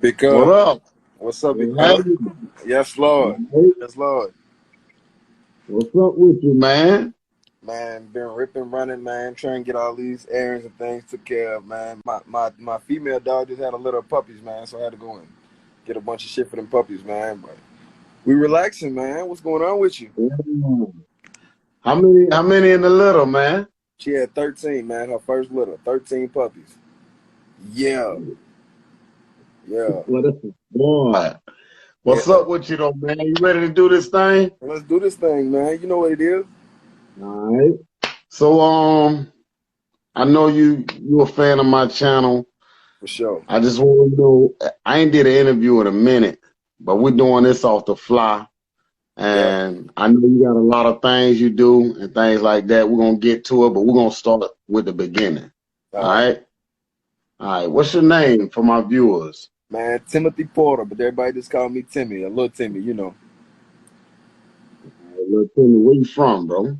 Pick What up. up? What's up, big What's brother? happening? Yes, Lord. Mate? Yes, Lord. What's up with you, man? Man, been ripping, running, man, trying to get all these errands and things took care of, man. My female dog just had a litter of puppies, man, so I had to go and get a bunch of shit for them puppies, man. But we relaxing, man. What's going on with you? Mm. How many in the litter, man? She had 13, man, her first litter, 13 puppies. Yeah, yeah, Well, this is boy. What's yeah. up with you though, man? You ready to do this thing? Let's do this thing, man. You know what it is? All right. So I know you a fan of my channel. For sure. I just want to know. I ain't did an interview in a minute, but we're doing this off the fly. Yeah. And I know you got a lot of things you do and things like that. We're gonna get to it, but we're gonna start with the beginning. All All right. right. All right. What's your name for my viewers? Man, Timothy Porter, but everybody just call me Timmy, a little Timmy, you know. All right, little Timmy, where you from, bro?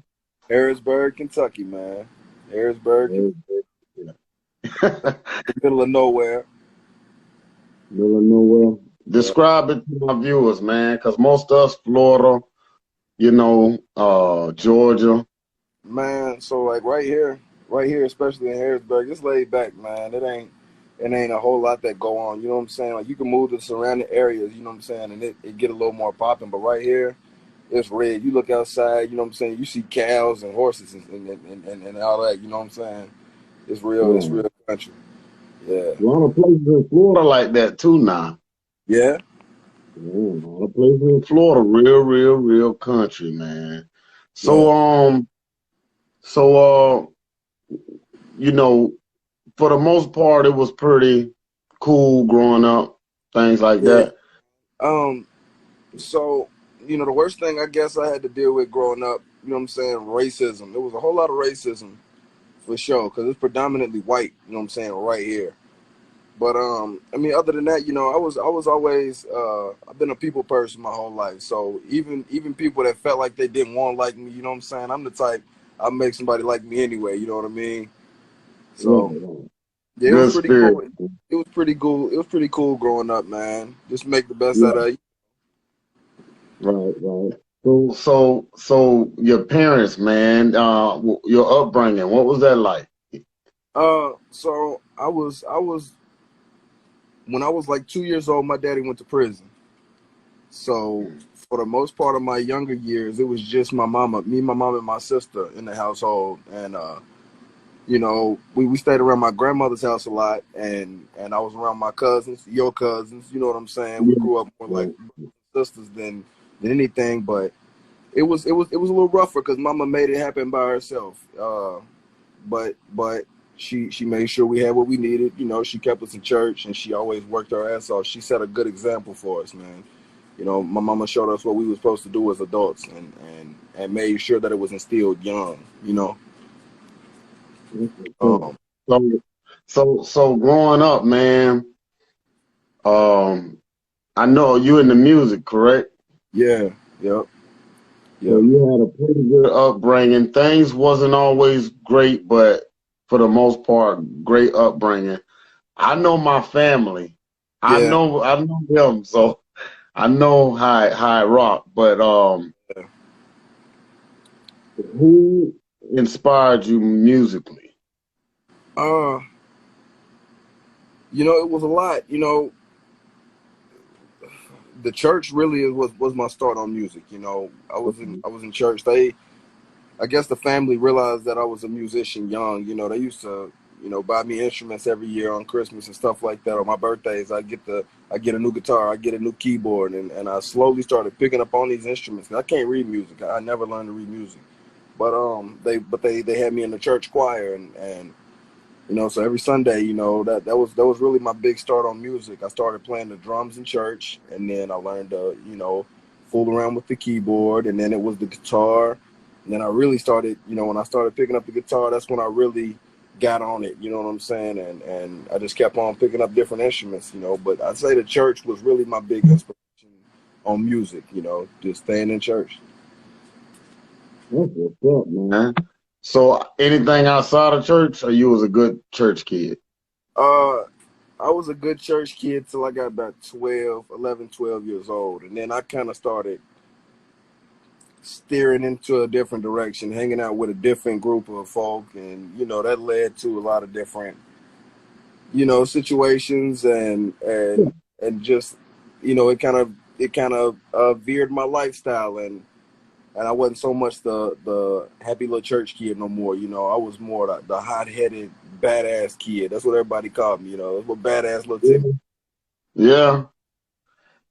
Harrisburg, Kentucky, man. Harrisburg, Yeah. the middle of nowhere. Middle of nowhere. Yeah, Describe it to my viewers, man, because most of us, Florida, Georgia. man. So like right here, especially in Harrisburg, it's laid back, man. It ain't a whole lot that go on. You know what I'm saying? Like you can move to the surrounding areas. You know what I'm saying? And it get a little more popping. But right here, it's red. You look outside. You know what I'm saying? You see cows and horses and all that. You know what I'm saying? It's real. It's Yeah. real country. Yeah. A lot of places in Florida like that too now. Yeah. Yeah, a lot of places in Florida, real, real, real country, man. Yeah. So so you know, for the most part, it was pretty cool growing up, things like Yeah. that. Um. So, the worst thing I guess I had to deal with growing up, you know what I'm saying, racism. There was a whole lot of racism for sure, because it's predominantly white, you know what I'm saying, right here. But I mean, other than that, I was always I've been a people person my whole life. So even people that felt like they didn't want to like me, you know what I'm saying, I'm the type I'll make somebody like me anyway. You know what I mean? Right, So right. yeah, it was Good pretty spirit. cool. It was pretty cool. It was pretty cool growing up, man. Just make the best Yeah, out of it. right, right. So your parents, man, your upbringing, what was that like? So I was when I was like 2 years old, my daddy went to prison. So for the most part of my younger years, it was just my mom, and my sister in the household, and we stayed around my grandmother's house a lot, and I was around my cousins, your cousins. You know what I'm saying? We Yeah, grew up more like right. sisters than anything, but it was a little rougher because Mama made it happen by herself. But she made sure we had what we needed. She kept us in church, and she always worked her ass off. She set a good example for us, man. My mama showed us what we were supposed to do as adults, and made sure that it was instilled young. That's what's up. Um, So growing up, man, um, I know you in the music, correct? yeah, yep, So yep, you had a pretty good upbringing. Things wasn't always great, but for the most part, great upbringing. I know my family. yeah. I know them, so I know how I rock. But Yeah. who inspired you musically? Uh, it was a lot. The church really was my start on music. I was in church. I guess the family realized that I was a musician young. They used to, buy me instruments every year on Christmas and stuff like that. On my birthdays, I get a new guitar, I get a new keyboard, and I slowly started picking up on these instruments. 'Cause I can't read music. I never learned to read music. But they had me in the church choir, and so every Sunday, that was really my big start on music. I started playing the drums in church, and then I learned to fool around with the keyboard, and then it was the guitar, and then I really started, when I started picking up the guitar, that's when I really got on it. You know what I'm saying? And I just kept on picking up different instruments. But I'd say the church was really my big inspiration on music. Just staying in church. That's what's up, man. So anything outside of church, or you was a good church kid? Uh, I was a good church kid till I got about 12 years old. And then I kind of started steering into a different direction, hanging out with a different group of folk. And, that led to a lot of different, situations and just, it kind of veered my lifestyle. And I wasn't so much the happy little church kid no more. I was more the hot-headed, badass kid. That's what everybody called me. That's what badass little Timmy. Yeah.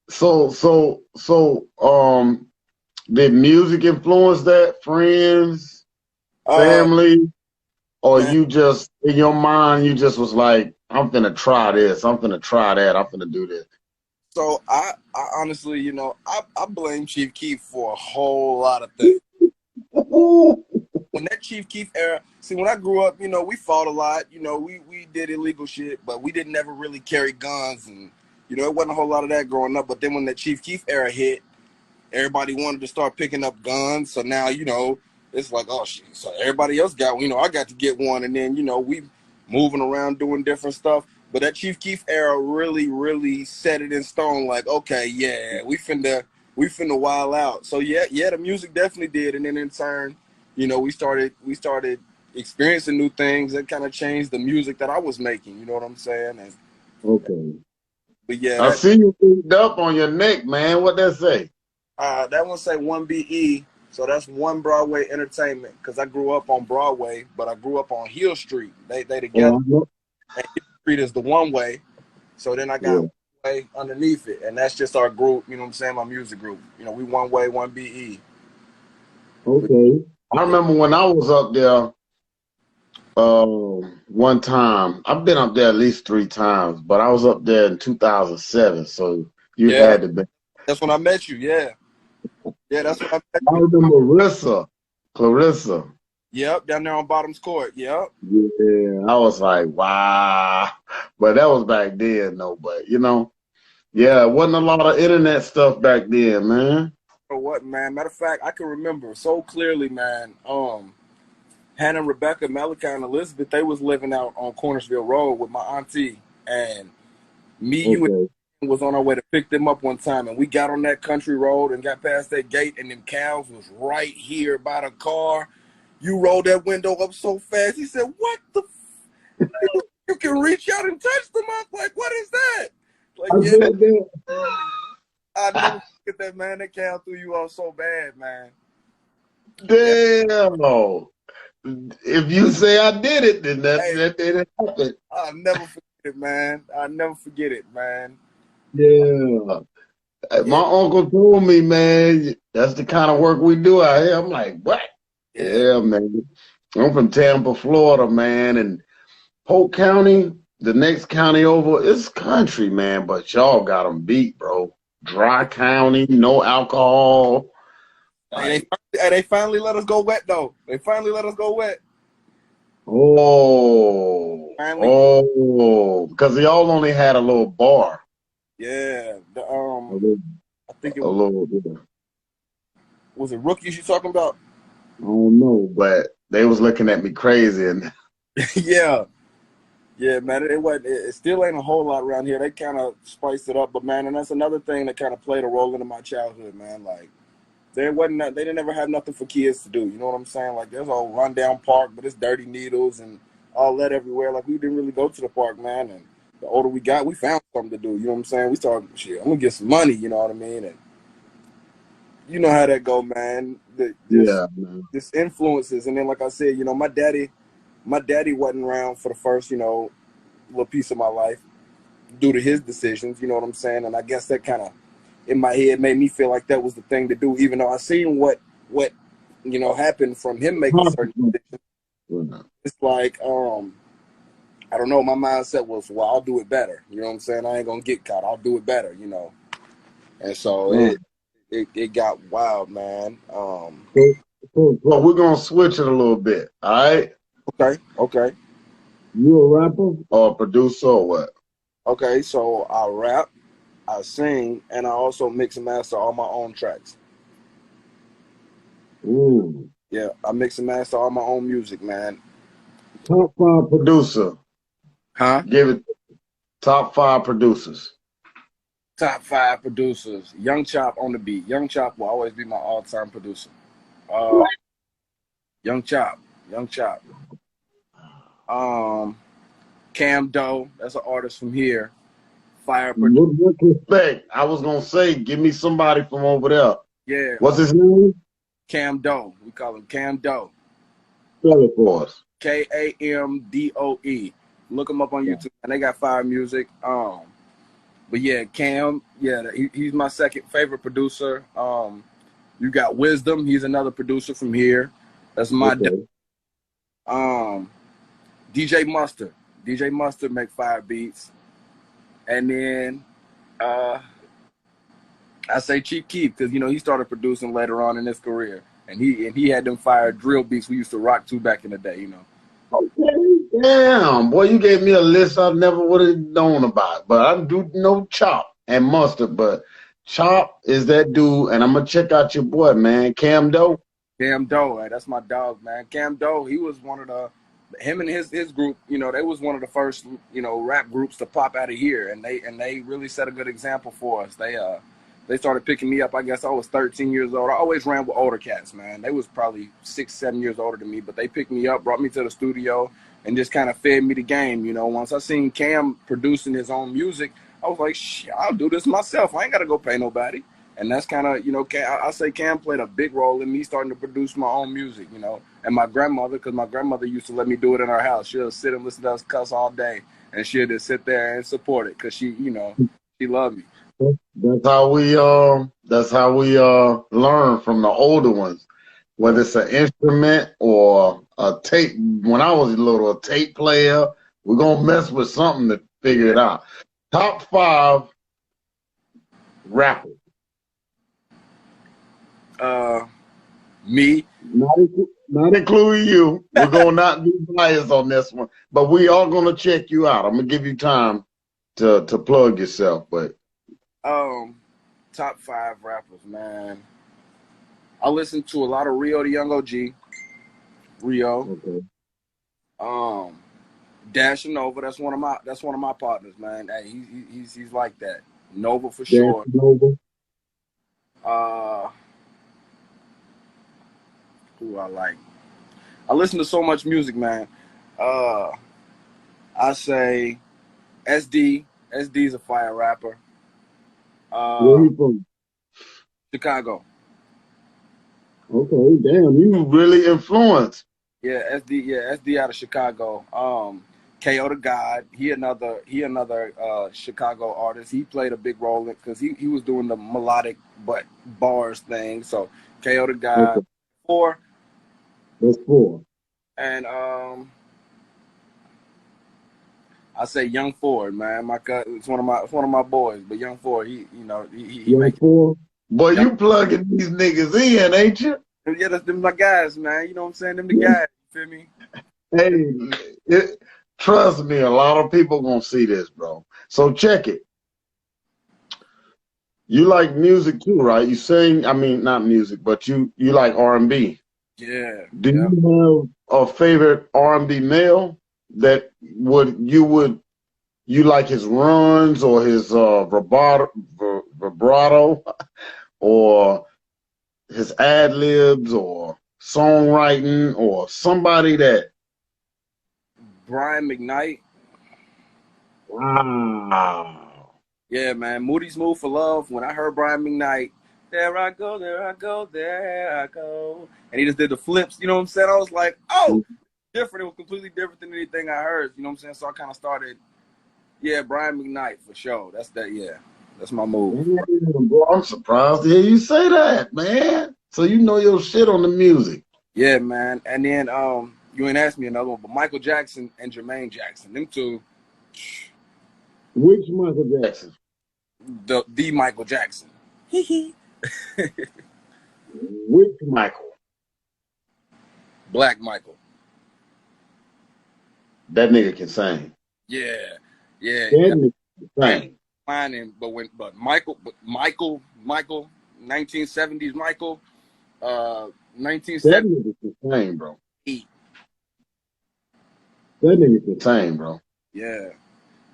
So, did music influence that? Friends, family, or Man, you just in your mind you just was like, I'm finna try this, I'm finna try that, I'm finna do this. so I honestly, I blame Chief Keef for a whole lot of things. When that Chief Keef era, see, when I grew up, we fought a lot. We did illegal shit, but we didn't ever really carry guns, and it wasn't a whole lot of that growing up. But then when the Chief Keef era hit, everybody wanted to start picking up guns. So now, it's like, oh shit. So everybody else got, I got to get one, and then we moving around doing different stuff. But that Chief Keef era really, really set it in stone. Like, okay, yeah, we finna wild out. So yeah, the music definitely did, and then in turn, we started experiencing new things that kind of changed the music that I was making. You know what I'm saying? And, Okay. but yeah, I see you picked up on your neck, man. What that say? that one say 1BE. So that's One Broadway Entertainment, because I grew up on Broadway, but I grew up on Hill Street. They together. And Hill Street is the one way. So then I got one way underneath it, and that's just our group. You know what I'm saying? My music group. We One Way, 1BE. Okay. I remember when I was up there one time. I've been up there at least 3 times, but I was up there in 2007, so you Yeah, had to be. that's when I met you. Yeah, that's when I met I you. remember Clarissa. Yep, down there on Bottoms Court. Yep. Yeah, I was like, wow. But that was back then, though. But yeah, it wasn't a lot of internet stuff back then, man. Or what, man? Matter of fact, I can remember so clearly, man. Hannah, Rebecca, Malachi, and Elizabeth, they was living out on Cornersville Road with my auntie, and me, you, Okay. and was on our way to pick them up one time, and we got on that country road and got past that gate, and them cows was right here by the car. You rolled that window up so fast. He said, "What the? You can reach out and touch them up? Like, what is that?" Like, I yeah, said that. I never forget that, man. That cow threw you off so bad, man. Yeah, Damn. If you say I did it, then hey, that didn't happen. I'll never forget it, man. I'll never forget it, man. Yeah. My Yeah, uncle told me, man, that's the kind of work we do out here. I'm like, what? yeah. Yeah, man. I'm from Tampa, Florida, man, and Polk County, the next county over, it's country, man, but y'all got them beat, bro. Dry county, no alcohol. Hey, Like, they finally let us go wet though. They finally let us go wet. Finally, because y'all only had a little bar. yeah. A little, I think it a little, yeah. was it rookies you talking about. I don't know, but they was looking at me crazy, and Yeah, yeah, man. It wasn't. It still ain't a whole lot around here. They kind of spiced it up, but man, and that's another thing that kind of played a role into my childhood, man. Like there wasn't. They didn't ever have nothing for kids to do. You know what I'm saying? Like there's a old rundown park, but it's dirty needles and all that everywhere. Like we didn't really go to the park, man. And the older we got, we found something to do. You know what I'm saying? We started shit. I'm gonna get some money. You know what I mean? And you know how that go, man. yeah, man. This influences, and then like I said, my daddy wasn't around for the first, little piece of my life due to his decisions. You know what I'm saying? And I guess that kind of in my head made me feel like that was the thing to do, even though I seen what happened from him making certain decisions. It's like I don't know. My mindset was, well, I'll do it better. You know what I'm saying? I ain't gonna get caught. I'll do it better. And so it got wild, man. So we're gonna switch it a little bit. All right. Okay. You a rapper or a producer or what? Okay, so I rap, I sing, and I also mix and master all my own tracks. Ooh. Yeah, I mix and master all my own music, man. Top 5 producer. Huh? Give it. Top 5 producers. Top 5 producers. Young Chop on the beat. Young Chop will always be my all-time producer. Young Chop. Young Chop. Cam Doe. That's an artist from here. Fire producer. With respect, I was gonna say, give me somebody from over there. Yeah. What's his name? Cam Doe. We call him Cam Doe. Spell it for us. Kamdoe. Look him up on YouTube, and they got fire music. But yeah, Cam, yeah, he's my second favorite producer. You got Wisdom. He's another producer from here. That's my DJ Mustard. DJ Mustard make fire beats. And then I say Chief Keef because he started producing later on in his career, and he had them fire drill beats we used to rock to back in the day. Okay, damn, boy, you gave me a list I never would have known about. But I do know Chop and Mustard, but Chop is that dude, and I'm gonna check out your boy, man, Cam Doe. Cam Doe, that's my dog, man. Cam Doe, he was one of him and his group, they was one of the first, rap groups to pop out of here, and they really set a good example for us. They started picking me up. I guess I was 13 years old. I always ran with older cats, man. They was probably 6, 7 years older than me, but they picked me up, brought me to the studio, and just kind of fed me the game. Once I seen Cam producing his own music, I was like, shit, I'll do this myself. I ain't got to go pay nobody. And that's kind of, I say Cam played a big role in me starting to produce my own music, And my grandmother, because my grandmother used to let me do it in our house. She'll sit and listen to us cuss all day, and she'll just sit there and support it because she loved me. That's how we learn from the older ones, whether it's an instrument or a tape. When I was little, a tape player, we're gonna mess with something to figure it out. Top 5 rappers. Me. Not including you. We're gonna not be biased on this one, but we are gonna check you out. I'm gonna give you time to plug yourself, but top 5 rappers, man. I listen to a lot of Rio the Young OG. Rio. Okay. Dash and Nova. That's one of my partners, man. Hey, he's like that. Nova for sure. Nova. Who I like. I listen to so much music, man. I say SD. SD's a fire rapper. Where you from? Chicago. Okay, damn, you really influenced. Yeah, SD out of Chicago. KO the God, he another Chicago artist. He played a big role because he was doing the melodic but bars thing. So KO the God. Okay. 4. That's 4. And I say Young Ford, man. My cousin, it's one of my boys, but Young Ford, he Young Ford. Boy, you plugging these niggas in, ain't you? Yeah, that's them my guys, man. You know what I'm saying? Them the guys. You feel me? Hey, trust me, a lot of people gonna see this, bro. So check it. You like music too, right? You sing, I mean, not music, but you like R&B. Yeah. Do you have a favorite R&B male that you like his runs or his vibrato or his ad libs or songwriting or somebody that? Brian McKnight. Wow. Yeah, man. Moody's Move for Love. When I heard Brian McKnight, there I go, there I go, there I go. And he just did the flips, you know what I'm saying? I was like, oh, different. It was completely different than anything I heard, you know what I'm saying? So I kind of started, Brian McKnight for sure. That's my move. Bro, I'm surprised to hear you say that, man. So you know your shit on the music. Yeah, man. And then you ain't asked me another one, but Michael Jackson and Jermaine Jackson, them two. Which Michael Jackson? The Michael Jackson. Which Michael? Black Michael. That nigga can sing. Yeah. That nigga can sing. But Michael, 1970s Michael, 1970s. That nigga can sing, bro. That nigga can sing, bro. Yeah.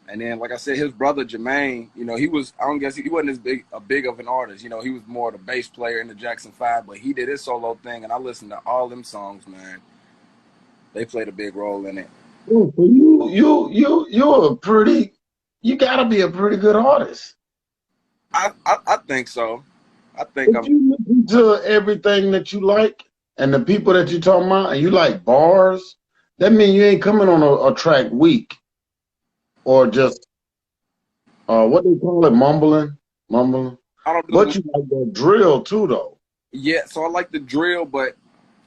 And then, like I said, his brother Jermaine, you know, he was, I don't guess he wasn't as big of an artist. You know, he was more the bass player in the Jackson 5, but he did his solo thing, and I listened to all them songs, man. They played a big role in it. You're a pretty, you gotta be a pretty good artist. I think so. I think If you listen to everything that you like and the people that you're talking about, and you like bars, that means you ain't coming on a track weak or just what they call it, mumbling. I don't do But you like that drill too, though. Yeah, so I like the drill, but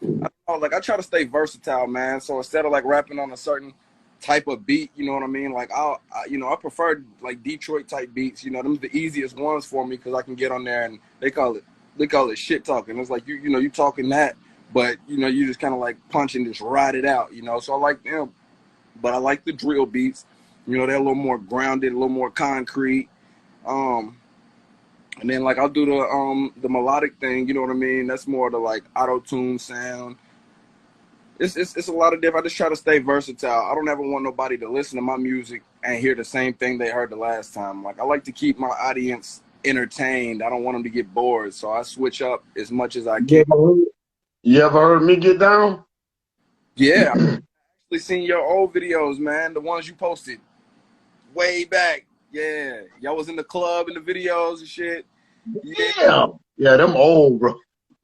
I don't know, like I try to stay versatile, man. So instead of like rapping on a certain type of beat, you know what I mean? Like I prefer like Detroit type beats. You know, them the easiest ones for me because I can get on there and they call it shit talking. It's like you talking that, but you just kind of like punch and just ride it out. You know, so I like them, but I like the drill beats. You know, they're a little more grounded, a little more concrete. And then like I'll do the melodic thing. You know what I mean? That's more the like auto tune sound. It's a lot of different. I just try to stay versatile. I don't ever want nobody to listen to my music and hear the same thing they heard the last time. Like I like to keep my audience entertained. I don't want them to get bored, so I switch up as much as I can. You ever heard me get down? Yeah, I've actually seen your old videos, man. The ones you posted way back. Yeah, y'all was in the club in the videos and shit. Yeah, them old, bro.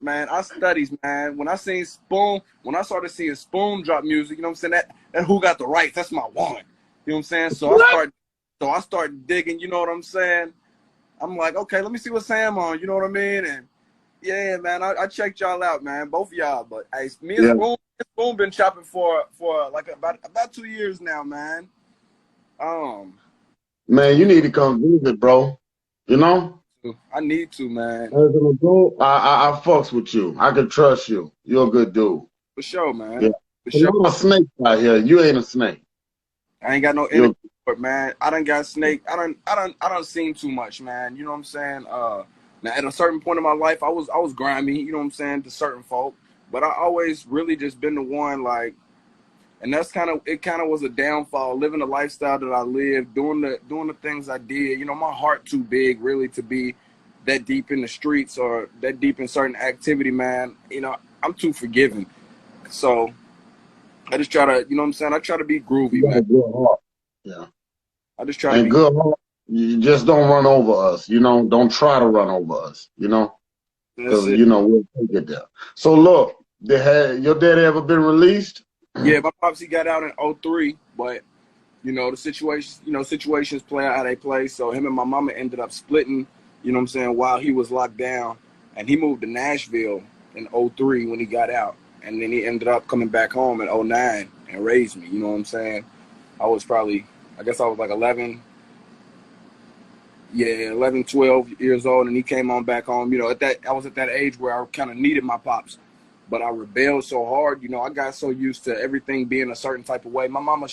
Man, I studies, man. When I started seeing Spoon drop music, you know what I'm saying? That Who Got the Rights, that's my one. You know what I'm saying? So I start digging, you know what I'm saying? I'm like, okay, let me see what Sam on, you know what I mean? And yeah, man, I checked y'all out, man, both of y'all. But hey, me and Spoon been chopping for like about 2 years now, man. Man, you need to come visit, bro. You know? I need to, man. As an adult, I fucks with you. I can trust you. You're a good dude. For sure, man. Yeah. For sure. I'm a snake out here. You ain't a snake. I ain't got no energy for it, man. I done got snake. I done seen too much, man. You know what I'm saying? Now at a certain point in my life, I was grimy, you know what I'm saying, to certain folk. But I always really just been the one, like, and that's kind of was a downfall, living the lifestyle that I lived, doing the things I did. You know, my heart too big really to be that deep in the streets or that deep in certain activity, man. You know, I'm too forgiving. So I just try to, you know what I'm saying? I try to be groovy, man. Good heart. Yeah. I just try to be good heart. You just don't run over us, you know. Don't try to run over us, you know. Because, you know, we'll take it there. So look, your dad ever been released? Yeah, my pops, he got out in 2003, but you know, the situations play out how they play. So him and my mama ended up splitting, you know what I'm saying, while he was locked down. And he moved to Nashville in 2003 when he got out. And then he ended up coming back home in 2009 and raised me, you know what I'm saying? I was like 11, 12 years old, and he came on back home. You know, I was at that age where I kind of needed my pops. But I rebelled so hard, you know, I got so used to everything being a certain type of way. My mama's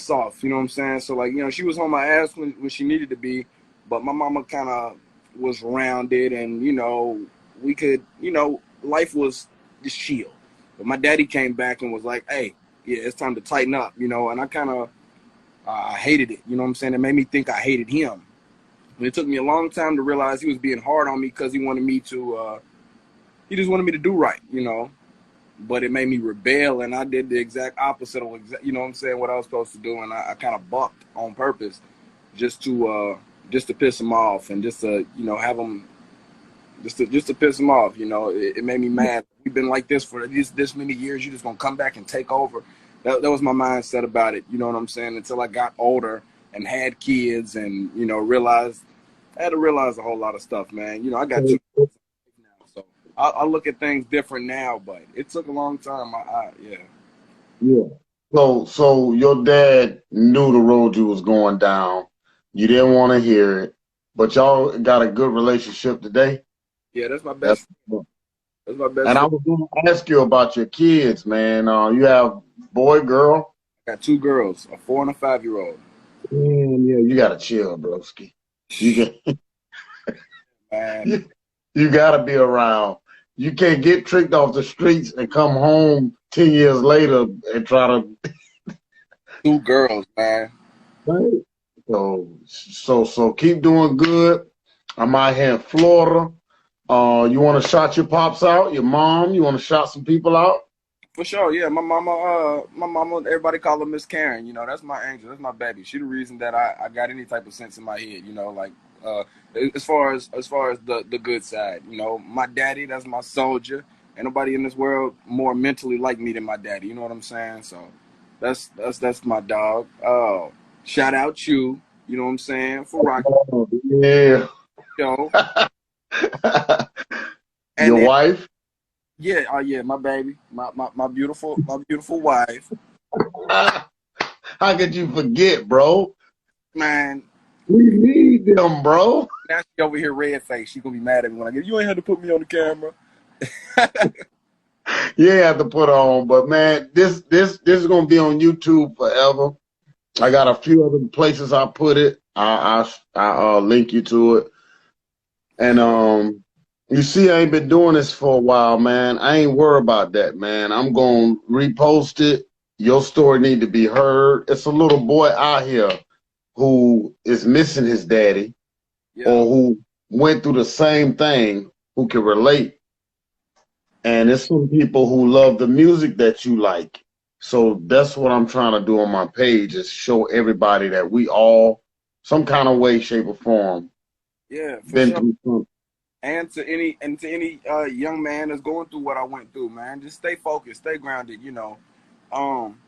soft, you know what I'm saying? So, like, you know, she was on my ass when she needed to be, but my mama kind of was rounded and, you know, we could, you know, life was just chill. But my daddy came back and was like, hey, yeah, it's time to tighten up, you know, and I kind of I hated it, you know what I'm saying? It made me think I hated him. And it took me a long time to realize he was being hard on me because he just wanted me to do right, you know, but it made me rebel, and I did the exact opposite of, you know what I'm saying, what I was supposed to do, and I kind of bucked on purpose just to piss him off and just to, you know, have him, just to piss him off, you know. It made me mad. We've been like this for this many years. You just gonna come back and take over. That was my mindset about it, you know what I'm saying, until I got older and had kids and, you know, I had to realize a whole lot of stuff, man. You know, I got 2 kids now, so I look at things different now, but it took a long time. Yeah. So your dad knew the road you was going down. You didn't want to hear it, but y'all got a good relationship today. Yeah, that's my best. That's my best. And I was going to ask you about your kids, man. You have boy, girl? I got 2 girls, a 4 and a 5-year-old. Yeah, you gotta chill, broski. Man. You gotta be around. You can't get tricked off the streets and come home 10 years later and try to. 2 girls, man. Right? So keep doing good. I'm out here in Florida. You want to shout your pops out, your mom? You want to shout some people out? For sure, yeah. My mama, everybody call her Miss Karen. You know, that's my angel. That's my baby. She the reason that I got any type of sense in my head. You know, like uh, as far as the good side. You know, my daddy, that's my soldier. Ain't nobody in this world more mentally like me than my daddy. You know what I'm saying? So that's my dog. Shout out you. You know what I'm saying, for rock Oh, yeah. show. And Your then wife? yeah, oh yeah, my baby, my beautiful wife, How could you forget, bro? man. We need them, bro. Now she over here red face. She gonna be mad at me when I get. You ain't had to put me on the camera. You ain't have to put on, but man, this is gonna be on YouTube forever. I got a few other places I put it. I link you to it. And you see, I ain't been doing this for a while, man. I ain't worried about that, man. I'm gonna repost it. Your story need to be heard. It's a little boy out here who is missing his daddy, Yeah, or who went through the same thing, who can relate. And it's some people who love the music that you like. So that's what I'm trying to do on my page, is show everybody that we all, some kind of way, shape, or form, yeah, for been sure. through something. And to any young man that's going through what I went through, man, just stay focused, stay grounded. You know, um,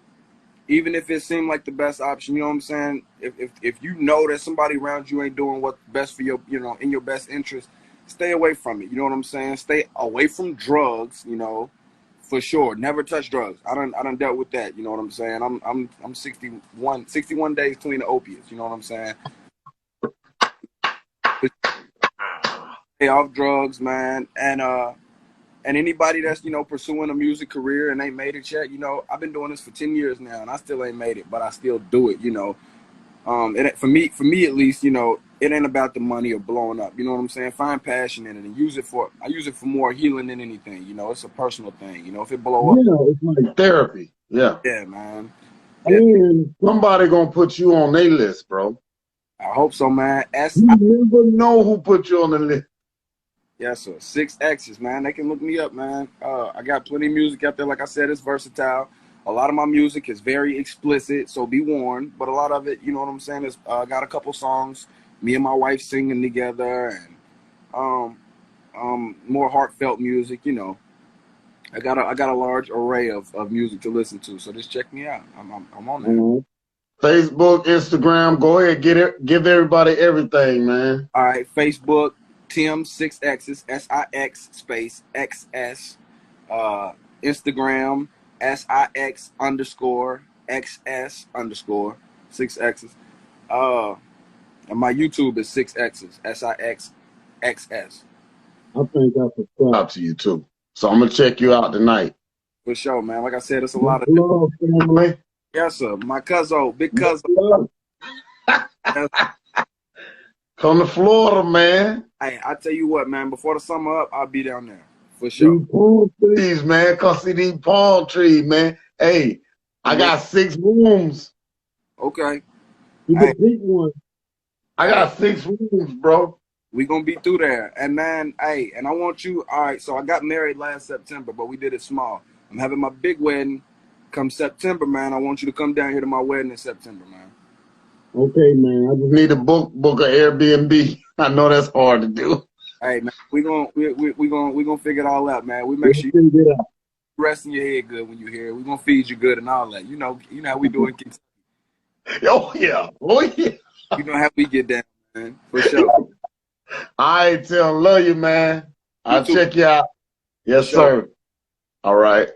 even if it seemed like the best option, you know what I'm saying. If you know that somebody around you ain't doing what's best for your, in your best interest, stay away from it. You know what I'm saying. Stay away from drugs. You know, for sure. Never touch drugs. I done dealt with that. You know what I'm saying. I'm 61 days clean of opiates. You know what I'm saying. Stay off drugs, man. And anybody that's pursuing a music career and ain't made it yet, I've been doing this for 10 years now, and I still ain't made it, but I still do it. And for me at least, it ain't about the money or blowing up. You know what I'm saying? Find passion in it and use it for. I use it for more healing than anything. It's a personal thing. If it blow up, Yeah, it's like therapy. Yeah. yeah, man. Yeah, And somebody gonna put you on their list, bro. I hope so, man. You never know who put you on the list. Yes, sir. 6X's, man. They can look me up, man. I got plenty of music out there. Like I said, it's versatile. A lot of my music is very explicit, so be warned. But a lot of it, you know what I'm saying, is got a couple songs, me and my wife singing together, and more heartfelt music. I got a large array of music to listen to. So just check me out. I'm on there. Mhm. Facebook, Instagram, go ahead, get it, give everybody everything, man. All right, Facebook, Tim 6X's, SIX space XS. Instagram, SIX underscore XS underscore 6X's. And my YouTube is 6X's, SIX XS. I think I subscribe to you too. So I'm gonna check you out tonight. For sure, man. Like I said, it's a Much lot of. love, family. Yes, sir. My cousin, big Much cousin. love. Yes. Come to Florida, man. Hey, I tell you what, man. Before the summer up, I'll be down there for sure. These palm trees, man. Come see these palm trees, man. Hey, I got 6 rooms. Okay. You Hey, can pick one. I hey, got 6 rooms, bro. we gonna be through there. And man, hey, and I want you. All right. So I got married last September, but we did it small. I'm having my big wedding come September, man. I want you to come down here to my wedding in September, man. Okay, man. I just need to book an Airbnb. I know that's hard to do. Hey, man, we gonna figure it all out, man. We make We'll sure you figure it out. rest in your head good when you here. We gonna feed you good and all that. You know how we do in Kentucky. Oh yeah. Oh yeah. You know how we get down, man. For sure. I tell love you, man. You I'll too, check you out. for Yes, sure. sir. All right.